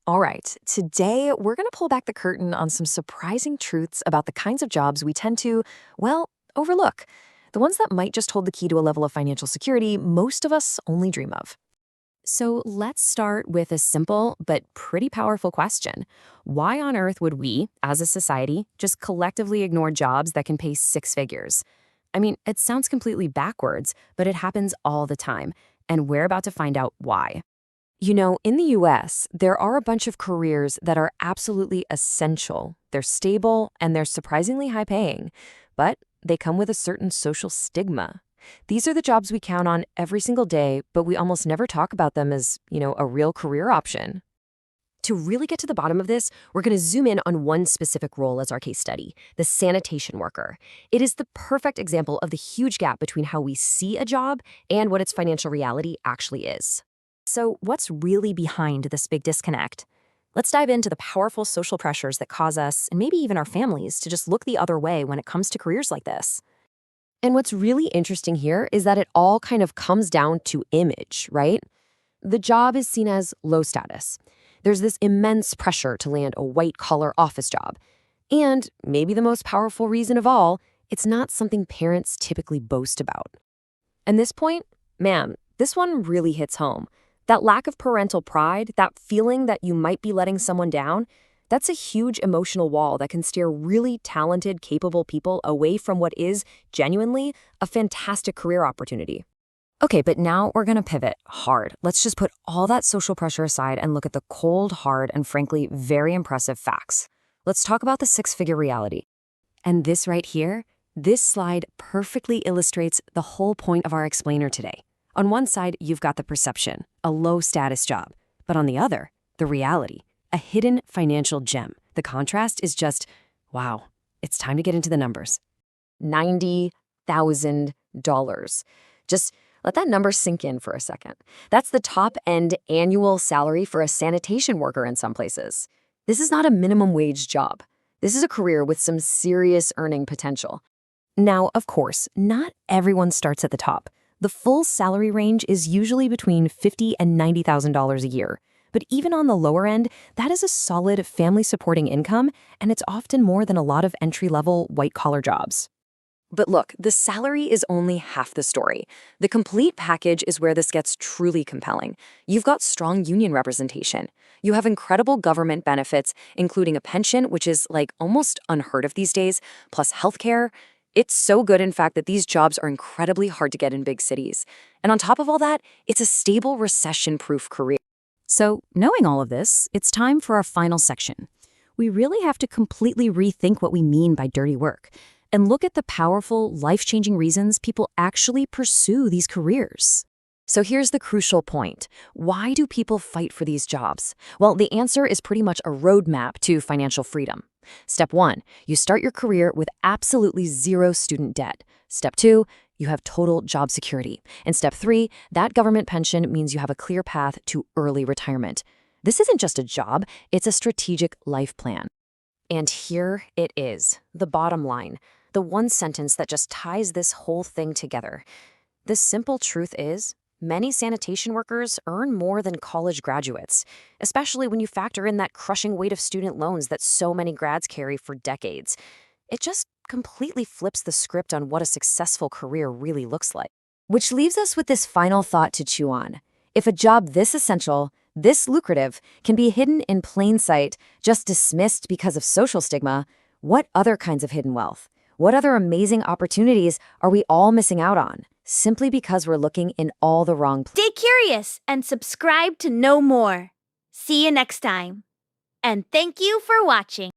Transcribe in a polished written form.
All right, today we're going to pull back the curtain on some surprising truths about the kinds of jobs we tend to, well, overlook. The ones that might just hold the key to a level of financial security most of us only dream of. So let's start with a simple but pretty powerful question. Why on earth would we, as a society, just collectively ignore jobs that can pay six figures? I mean, it sounds completely backwards, but it happens all the time, and we're about to find out why. In the US, there are a bunch of careers that are absolutely essential. They're stable and they're surprisingly high paying, but they come with a certain social stigma. These are the jobs we count on every single day, but we almost never talk about them as, a real career option. To really get to the bottom of this, we're going to zoom in on one specific role as our case study, the sanitation worker. It is the perfect example of the huge gap between how we see a job and what its financial reality actually is. So, what's really behind this big disconnect? Let's dive into the powerful social pressures that cause us, and maybe even our families, to just look the other way when it comes to careers like this. And what's really interesting here is that it all kind of comes down to image, right? The job is seen as low status. There's this immense pressure to land a white-collar office job. And maybe the most powerful reason of all, it's not something parents typically boast about. And this point, man, this one really hits home. That lack of parental pride, that feeling that you might be letting someone down, that's a huge emotional wall that can steer really talented, capable people away from what is, genuinely, a fantastic career opportunity. Okay, but now we're going to pivot hard. Let's just put all that social pressure aside and look at the cold, hard, and frankly, very impressive facts. Let's talk about the six-figure reality. And this right here, this slide perfectly illustrates the whole point of our explainer today. On one side, you've got the perception, a low-status job. But on the other, the reality, a hidden financial gem. The contrast is just, wow, it's time to get into the numbers. $90,000. Just let that number sink in for a second. That's the top-end annual salary for a sanitation worker in some places. This is not a minimum wage job. This is a career with some serious earning potential. Now, of course, not everyone starts at the top. The full salary range is usually between $50,000 and $90,000 a year. But even on the lower end, that is a solid family-supporting income, and it's often more than a lot of entry-level white-collar jobs. But look, the salary is only half the story. The complete package is where this gets truly compelling. You've got strong union representation. You have incredible government benefits, including a pension, which is like almost unheard of these days, plus healthcare. It's so good, in fact, that these jobs are incredibly hard to get in big cities. And on top of all that, it's a stable, recession-proof career. So, knowing all of this, it's time for our final section. We really have to completely rethink what we mean by dirty work and look at the powerful, life-changing reasons people actually pursue these careers. So here's the crucial point. Why do people fight for these jobs? Well, the answer is pretty much a roadmap to financial freedom. Step 1, you start your career with absolutely zero student debt. Step 2, you have total job security. And step 3, that government pension means you have a clear path to early retirement. This isn't just a job, it's a strategic life plan. And here it is, the bottom line, the one sentence that just ties this whole thing together. The simple truth is, many sanitation workers earn more than college graduates, especially when you factor in that crushing weight of student loans that so many grads carry for decades. It just completely flips the script on what a successful career really looks like. Which leaves us with this final thought to chew on. If a job this essential, this lucrative, can be hidden in plain sight, just dismissed because of social stigma, what other kinds of hidden wealth? What other amazing opportunities are we all missing out on, simply because we're looking in all the wrong places? Stay curious and subscribe to know more. See you next time. And thank you for watching.